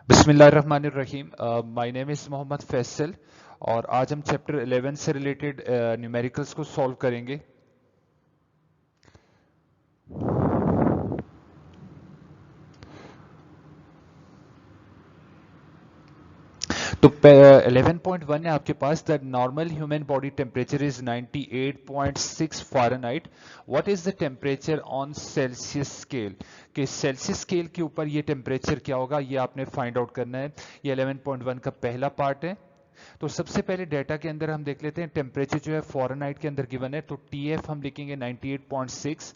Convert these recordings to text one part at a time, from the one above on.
बिस्मिल्लाहिर्रहमानिर्रहीम। My name is Mohammad Faisal और आज हम चैप्टर 11 से रिलेटेड न्यूमेरिकल्स को सॉल्व करेंगे। तो 11.1 है आपके पास। The normal human body temperature is 98.6 Fahrenheit. What is the temperature on Celsius scale? कि सेल्सियस स्केल के ऊपर ये टेम्परेचर क्या होगा, ये आपने फाइंड आउट करना है। ये 11.1 का पहला पार्ट है। तो सबसे पहले डाटा के अंदर हम देख लेते हैं टेम्परेचर जो है फ़ारेनहाइट के अंदर गिवन है, तो टीएफ हम लिखेंगे 98.6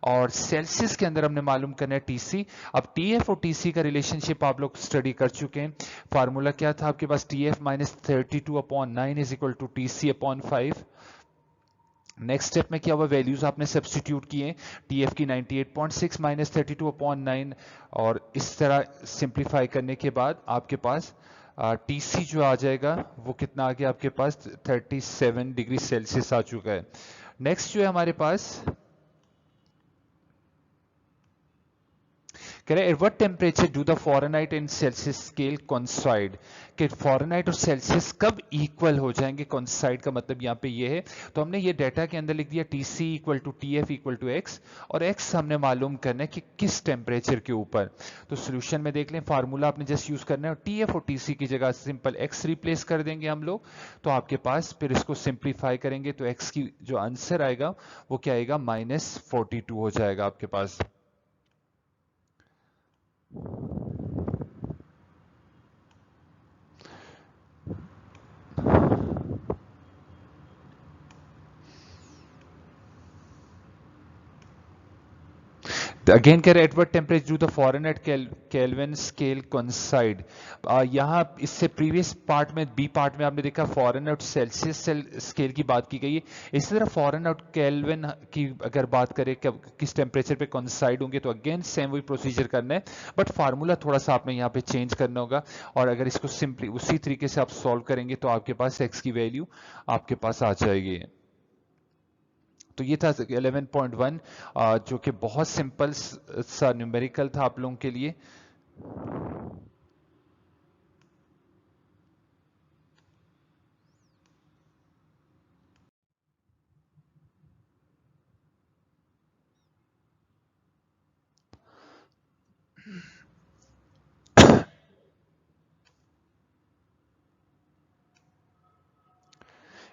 और सेल्सियस के अंदर हमने मालूम करना है टीसी। अब टीएफ और टीसी का रिलेशनशिप आप लोग स्टडी कर चुके हैं। फार्मूला क्या था आपके पास? TF minus 32/9 is equal to TC upon 5। Next step में क्या हुआ, वैल्यूज आपने सब्सटीट्यूट किए, टीएफ की 98.6 माइनस 32/9 और इस तरह सिंप्लीफाई करने के बाद आपके पास टीसी जो आ जाएगा वो कितना आ गया आपके पास? 37 डिग्री सेल्सियस आ चुका है। नेक्स्ट जो है हमारे पास कह रहे what temperature do the Fahrenheit and Celsius scale coincide? कि फ़ारेनहाइट और सेल्सियस कब इक्वल हो जाएंगे? कोइंसाइड का मतलब यहाँ पे ये है, तो हमने ये डाटा के अंदर लिख दिया TC equal to TF equal to X, और एक्स हमने मालूम करना है कि किस टेम्परेचर के ऊपर। तो सोल्यूशन में देख लें, फार्मूला आपने जस्ट यूज करना है और टीएफ और टीसी की जगह सिंपल एक्स रिप्लेस कर देंगे हम लोग। तो आपके पास फिर इसको सिंप्लीफाई करेंगे तो एक्स की जो आंसर आएगा वो क्या आएगा? -42 हो जाएगा आपके पास। अगेन कह रहे at what temperature do the Fahrenheit kelvin scale coincide? यहाँ इससे प्रीवियस पार्ट में, बी पार्ट में आपने देखा फॉरेनहाइट सेल्सियस स्केल की बात की गई है। इसी तरह फॉरेनहाइट केल्विन की अगर बात करें किस टेम्परेचर पे कोइंसाइड होंगे, तो अगेन सेम वही प्रोसीजर करना है, बट फार्मूला थोड़ा सा आपने यहाँ पे चेंज करना होगा। और अगर इसको सिंपली उसी तरीके से आप सॉल्व करेंगे तो आपके पास एक्स की वैल्यू आपके पास आ जाएगी। तो ये था 11.1 जो कि बहुत सिंपल सा न्यूमेरिकल था आप लोगों के लिए।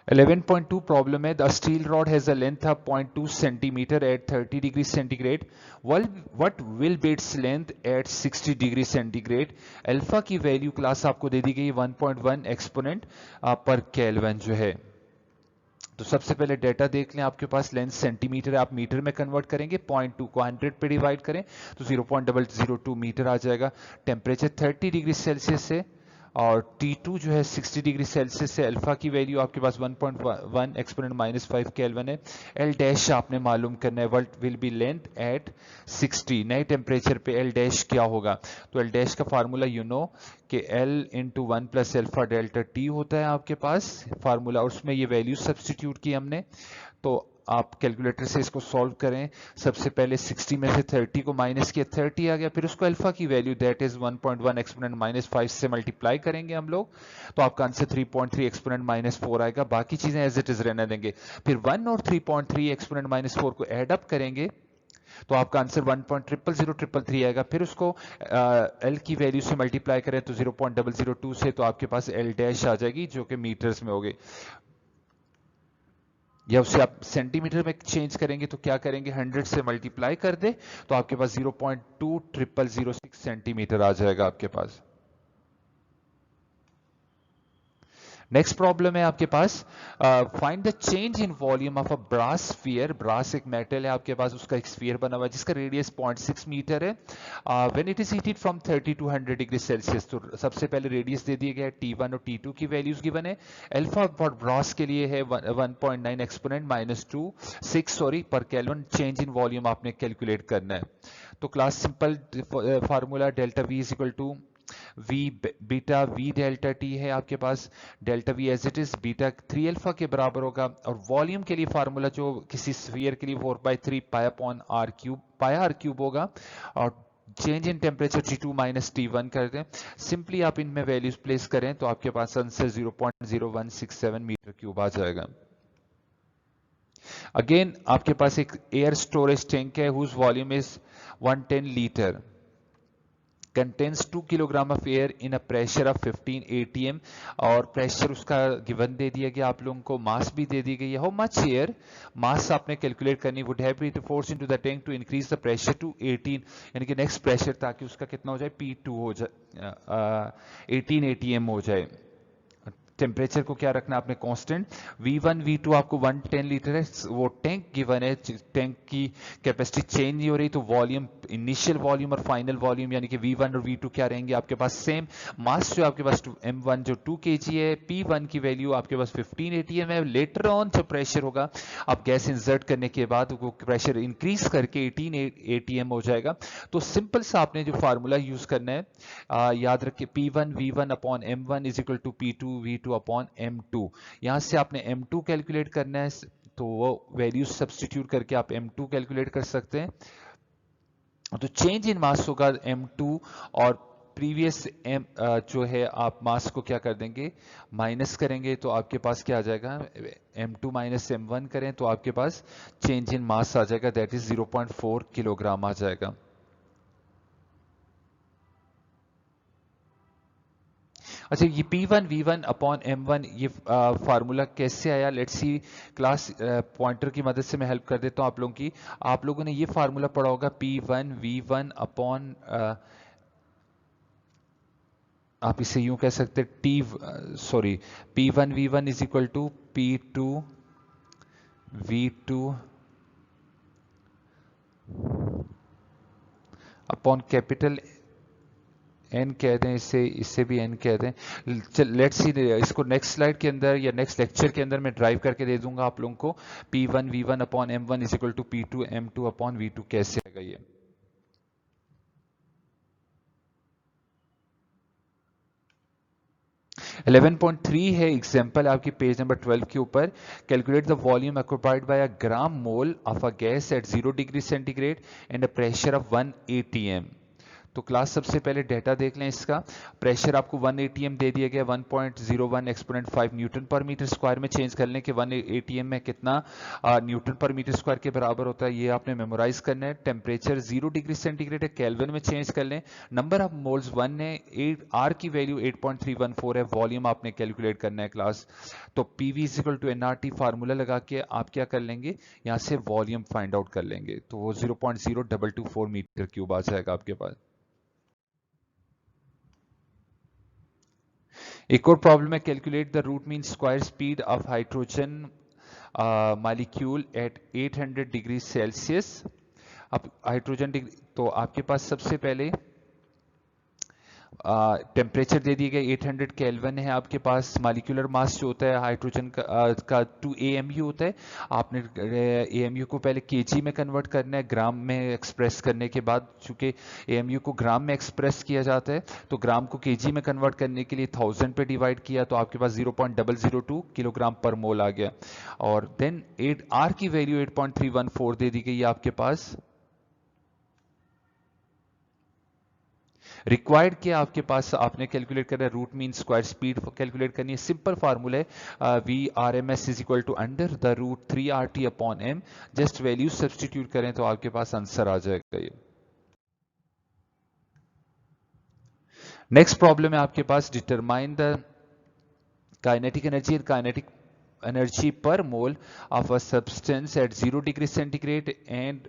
11.2 प्रॉब्लम है, the steel rod has a length of 0.2 centimetre at 30 degree centigrade. What will be its length at 60 degree centigrade? Alpha की वैल्यू क्लास आपको दे दी गई 1.1 एक्सपोनेंट पर केल्विन जो है। तो सबसे पहले डेटा देख लें, आपके पास लेंथ सेंटीमीटर है, आप मीटर में कन्वर्ट करेंगे, 0.2 को 100 पे डिवाइड करें तो 0.002 मीटर आ जाएगा। टेम्परेचर 30 डिग्री सेल्सियस से और T2 जो है 60 डिग्री सेल्सियस से। अल्फा की वैल्यू आपके पास 1.1 एक्सपोनेंट -5 केल्विन है। एल डैश आपने मालूम करना है, what will be length at 60, नए टेम्परेचर पे एल डैश क्या होगा? तो एल डैश का फार्मूला यू नो कि L into 1 plus alpha delta T होता है आपके पास फार्मूला, उसमें ये वैल्यू सब्सटीट्यूट की हमने। तो आप कैलकुलेटर से इसको सॉल्व करें। सबसे पहले 60 में से 30 को माइनस किया, 30 आ गया, फिर उसको अल्फा की वैल्यू दैट इज 1.1 एक्सपोनेंट -5 से मल्टीप्लाई करेंगे हम लोग, तो आपका आंसर 3.3 एक्सपोनेंट -4 आएगा। बाकी चीजें एज इट इज रहने देंगे। फिर 1 और 3.3 एक्सपोनेंट -4 को एड अप करेंगे तो आपका आंसर 1.00033 आएगा। फिर उसको एल की वैल्यू से मल्टीप्लाई करें तो 0.002 से, तो आपके पास एल डैश आ जाएगी जो कि मीटर्स में होगी। या उसे आप सेंटीमीटर में चेंज करेंगे तो क्या करेंगे, 100 से मल्टीप्लाई कर दे तो आपके पास 0.2006 सेंटीमीटर आ जाएगा आपके पास। नेक्स्ट प्रॉब्लम है आपके पास, find the change in volume of a brass sphere. Brass एक मेटल है आपके पास, उसका एक स्फीयर बना हुआ है जिसका रेडियस 0.6 मीटर है। When it is heated from 30 to 100 degree Celsius. तो सबसे पहले रेडियस दे दिया गया है, T1 और T2 की वैल्यूज गिवन है। अल्फा फॉर ब्रास के लिए है 1.9 exponent -6 sorry per kelvin. Change in volume आपने कैलकुलेट करना है। तो class simple formula delta V is equal to V beta V delta T है आपके पास। Delta V as it is beta 3 alpha के बराबर होगा। और वॉल्यूम के लिए फार्मूला जो किसी स्फीयर के लिए 4/3 pi upon R cube, pi R cube होगा। और change in temperature T2 minus T1 कर दें, सिंपली आप इनमें वैल्यूज प्लेस करें तो आपके पास आंसर 0.0167 मीटर क्यूब आ जाएगा। अगेन आपके पास एक एयर स्टोरेज टैंक है whose volume is 110 litre, contains 2 kilogram of air in a pressure of 15 atm, और प्रेशर उसका गिवन दे दिया गया आप लोगों को, मास भी दे दी गई है। हाउ मच एयर मास आपने कैलकुलेट करनी, would have been force into the tank to increase the pressure to 18, यानी कि नेक्स्ट प्रेशर ताकि उसका कितना हो जाए, P2 हो जाए, 18 atm हो जाए। टेम्परेचर को क्या रखना आपने कांस्टेंट, V1 V2 आपको 110 लीटर है, वो टैंक गिवन है, टैंक की कैपेसिटी चेंज नहीं हो रही, तो वॉल्यूम, इनिशियल वॉल्यूम और फाइनल वॉल्यूम यानी कि V1 और V2 क्या रहेंगे आपके पास सेम। मास जो आपके पास M1 जो 2 kg है, P1 की वैल्यू आपके पास 15 atm है। लेटर ऑन जो प्रेशर होगा आप गैस इंसर्ट करने के बाद वो प्रेशर इंक्रीज करके 18 atm हो जाएगा। तो सिंपल सा आपने जो फार्मूला यूज करना है, याद रखिए P1 V1 upon M1 is equal to P2 V2 upon M2। यहां से आपने M2 कैलकुलेट करना है, तो वो वैल्यू सब्स्टिट्यूट करके आप M2 कैलकुलेट कर सकते हैं। तो चेंज इन मास होगा M2, और प्रीवियस M जो है आप मास को क्या कर देंगे, माइनस करेंगे, तो आपके पास क्या आ जाएगा, M2 माइनस M1 करें तो आपके पास चेंज इन मास आ जाएगा, दैट इज 0.4 किलोग्राम आ जाएगा। अच्छा, ये P1 V1 अपॉन M1 ये फार्मूला कैसे आया, लेट्स सी। क्लास पॉइंटर की मदद से मैं हेल्प कर देता हूँ आप लोगों की। आप लोगों ने ये फार्मूला पढ़ा होगा P1 V1 अपॉन, आप इसे यूं कह सकते sorry, P1 V1 is equal to P2 V2 upon capital N कह दें, इससे भी एन कह दें। लेट्स सी, इसको नेक्स्ट स्लाइड के अंदर या नेक्स्ट लेक्चर के अंदर मैं ड्राइव करके दे दूंगा आप लोगों को, P1 V1 upon M1 is equal to P2 M2 upon V2 कैसे आएगा ये। इलेवन 11.3 है एग्जाम्पल आपकी पेज नंबर 12 के ऊपर। Calculate the volume occupied by a gram mole of a gas at 0 degree centigrade and a pressure of 1 atm। तो class सबसे पहले डेटा देख लें इसका। प्रेशर आपको 1 atm दे दिया गया, 1.01 एक्सपोनेंट 5 न्यूटन पर मीटर स्क्वायर में चेंज कर लें कि 1 atm में कितना न्यूटन पर मीटर स्क्वायर के बराबर होता है, ये आपने मेमोराइज करना है। टेम्परेचर 0 डिग्री सेंटीग्रेड है, केल्विन में चेंज कर लें। नंबर ऑफ मोल्स 1 है, आर की वैल्यू 8.314 है, वॉल्यूम आपने कैलकुलेट करना है क्लास। तो PV is equal to NRT formula लगा के आप क्या कर लेंगे, यहाँ से वॉल्यूम फाइंड आउट कर लेंगे, तो वो 0.0224 मीटर क्यूब आ जाएगा आपके पास। एक और प्रॉब्लम है, calculate the root mean square speed of hydrogen molecule at 800 degree Celsius. अब हाइड्रोजन डिग्री, तो आपके पास सबसे पहले टेम्परेचर दे दिए गए 800 केल्विन है आपके पास। मॉलिक्यूलर मास जो होता है हाइड्रोजन का 2 AMU होता है। आपने AMU को पहले kg में कन्वर्ट करना है, ग्राम में एक्सप्रेस करने के बाद, चूंकि AMU को ग्राम में एक्सप्रेस किया जाता है, तो ग्राम को kg में कन्वर्ट करने के लिए 1000 पे डिवाइड किया, तो आपके पास 0.002 किलोग्राम पर मोल आ गया। और देन 8R की वैल्यू 8.314 दे दी गई है आपके पास। रिक्वायर्ड क्या आपके पास, आपने कैलकुलेट करना है root mean square speed calculate करनी है। सिंपल फार्मूला है V R M S is equal to under the root 3RT upon M. Just value substitute करें तो आपके पास आंसर आ जाएगा ये। नेक्स्ट प्रॉब्लम है आपके पास, determine the kinetic energy and kinetic energy per mole of a substance at 0 degree centigrade and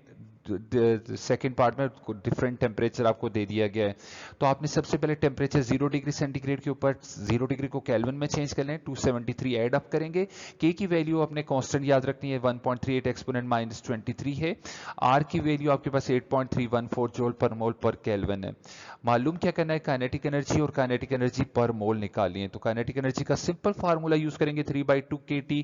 second part में डिफरेंट टेम्परेचर आपको दे दिया गया है। तो आपने सबसे पहले टेम्परेचर 0 डिग्री सेंटीग्रेड के ऊपर 0 डिग्री को केल्विन में चेंज कर लें, 273 ऐड अप करेंगे। के की वैल्यू अपने कांस्टेंट याद रखनी है, 1.38 एक्सपोनेंट माइनस 23 है। आर की वैल्यू आपके पास 8.314 जूल पर मोल पर केल्विन है। मालूम क्या करना है, काइनेटिक एनर्जी और काइनेटिक एनर्जी पर मोल निकालिए। तो काइनेटिक एनर्जी का सिंपल फार्मूला यूज करेंगे, 3/2 kT।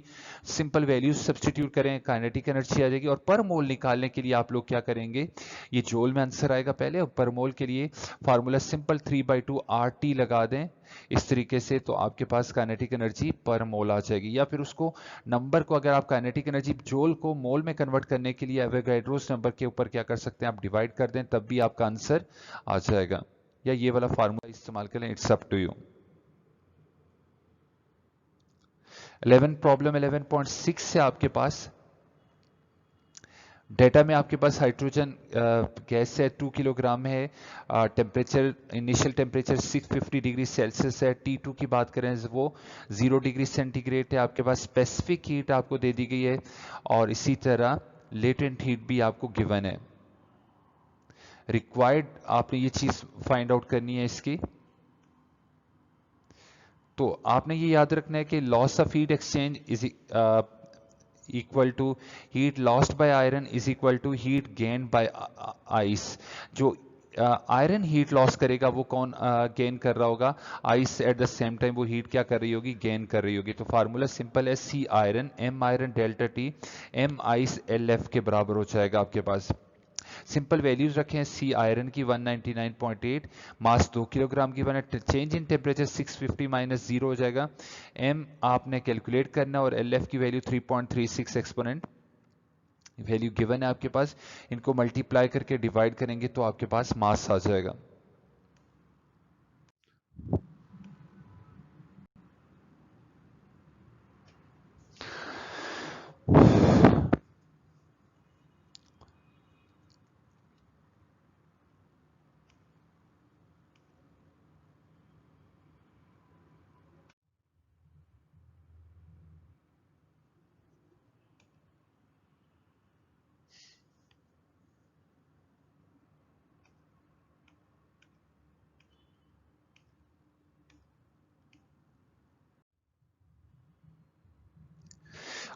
सिंपल वैल्यूज सब्सटीट्यूट करें, काइनेटिक एनर्जी आ जाएगी। और पर मोल निकालने के लिए आप लोग क्या करेंगे, ये जूल में आंसर आएगा पहले, और पर मोल के लिए फार्मूला सिंपल 3/2 RT लगा दें इस तरीके से, तो आपके पास काइनेटिक एनर्जी पर मोल आ जाएगी। या फिर उसको नंबर को, अगर आप काइनेटिक एनर्जी जूल को मोल में कन्वर्ट करने के लिए एवोगाड्रोस नंबर के ऊपर क्या कर सकते हैं, आप डिवाइड कर दें, तब भी आपका आंसर आ जाएगा। या ये वाला फार्मूला इस्तेमाल करें, it's up to you. 11 problem 11.6 से आपके पास डेटा में आपके पास हाइड्रोजन गैस है 2 किलोग्राम है, temperature initial temperature 650 degree Celsius है, T2 की बात करें वो 0 डिग्री सेंटीग्रेड है, आपके पास स्पेसिफिक हीट आपको दे दी गई है, और इसी तरह लेटेंट हीट भी आपको गिवन है। रिक्वायर्ड आपने ये चीज फाइंड आउट करनी है इसकी, तो आपने ये याद रखना है कि loss of heat exchange is equal to heat lost by iron is equal to heat gain by ice. जो आयरन हीट लॉस करेगा वो कौन गेन कर रहा होगा, ice at the same time वो हीट क्या कर रही होगी, गेन कर रही होगी। तो फार्मूला सिंपल है, C iron M iron delta T M ice L F के बराबर हो जाएगा आपके पास। सिंपल वैल्यूज रखे हैं, सी आयरन की 199.8, मास 2 किलोग्राम की बना, चेंज इन टेम्परेचर 650 माइनस 0 हो जाएगा, एम आपने कैलकुलेट करना, और एल एफ की वैल्यू 3.36 एक्सपोनेंट वैल्यू गिवन है आपके पास, इनको मल्टीप्लाई करके डिवाइड करेंगे तो आपके पास मास आ जाएगा।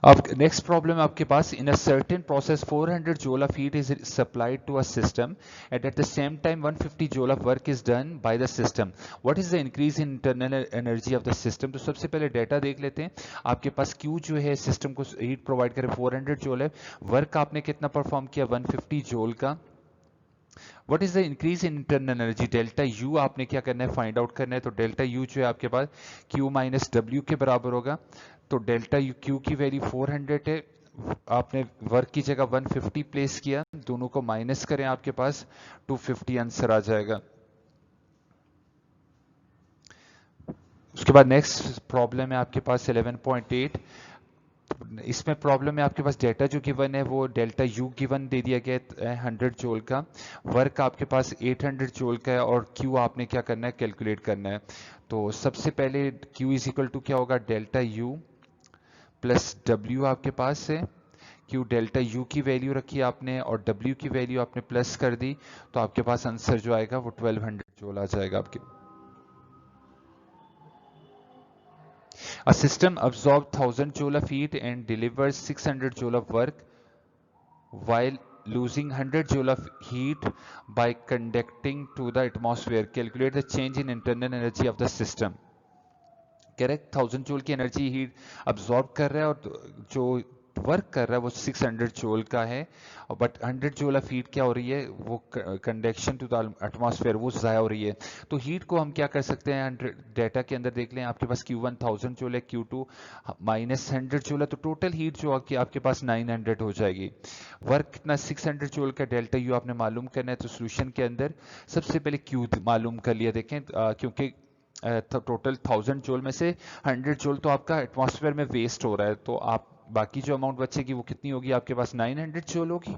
अब नेक्स्ट प्रॉब्लम आपके पास, in a certain process 400 joule of heat is supplied to a system and at the same time 150 joule of work is done by the system, what is the increase in internal energy of the system। तो सबसे पहले data देख लेते हैं, आपके पास Q जो है system को हीट प्रोवाइड करे 400 joule है, वर्क आपने कितना परफॉर्म किया 150 joule का, what is the increase in internal energy, delta U आपने क्या करना है, फाइंड आउट करना है। तो डेल्टा यू जो है आपके पास क्यू माइनस डब्ल्यू के बराबर होगा, तो डेल्टा यू क्यू की वैल्यू 400 है, आपने वर्क की जगह 150 प्लेस किया, दोनों को माइनस करें आपके पास 250 आंसर आ जाएगा। उसके बाद नेक्स्ट प्रॉब्लम है आपके पास 11.8, इसमें प्रॉब्लम है आपके पास डेटा जो गिवन है वो डेल्टा यू गिवन दे दिया गया है 100 जूल का, वर्क आपके पास 800 जूल का है, और क्यू आपने क्या करना है, कैलकुलेट करना है। तो सबसे पहले क्यू इज इक्वल टू क्या होगा, डेल्टा यू प्लस डब्ल्यू आपके पास है, क्यू डेल्टा यू की वैल्यू रखी आपने और डब्ल्यू की वैल्यू आपने प्लस कर दी, तो आपके पास आंसर जो आएगा वो 1200 जूल आ जाएगा आपके। A system absorbs 1000 joule of heat and delivers 600 joule of work while losing 100 joule of heat by conducting to the atmosphere. Calculate the change in internal energy of the system. Correct, 1000 joule की energy heat absorb कर रहा है और जो work कर रहा है वो 600 जूल का है, बट 100 जूल ऑफ हीट क्या हो रही है, वो कंडक्शन टू द एटमॉस्फेयर वो ज़ाया हो रही है। तो हीट को हम क्या कर सकते हैं, डेटा के अंदर देख लें, आपके पास Q1 1000 जूल है, Q2 माइनस 100 जूल है, तो टोटल हीट जो आपके पास 900 हो जाएगी। वर्क कितना 600 जूल का, डेल्टा यू आपने मालूम करना है, तो सोल्यूशन के अंदर सबसे पहले Q मालूम कर लिया, देखें क्योंकि टोटल 1000 जूल में से 100 जूल तो आपका एटमॉस्फेयर में वेस्ट हो रहा है, तो आप बाकी जो अमाउंट बचेगी वो कितनी होगी, आपके पास 900 जूल होगी।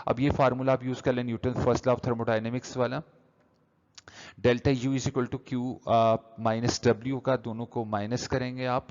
अब ये फार्मूला आप यूज कर लें Newton first law of thermodynamics वाला, delta U is equal to Q minus W का, दोनों को माइनस करेंगे आप,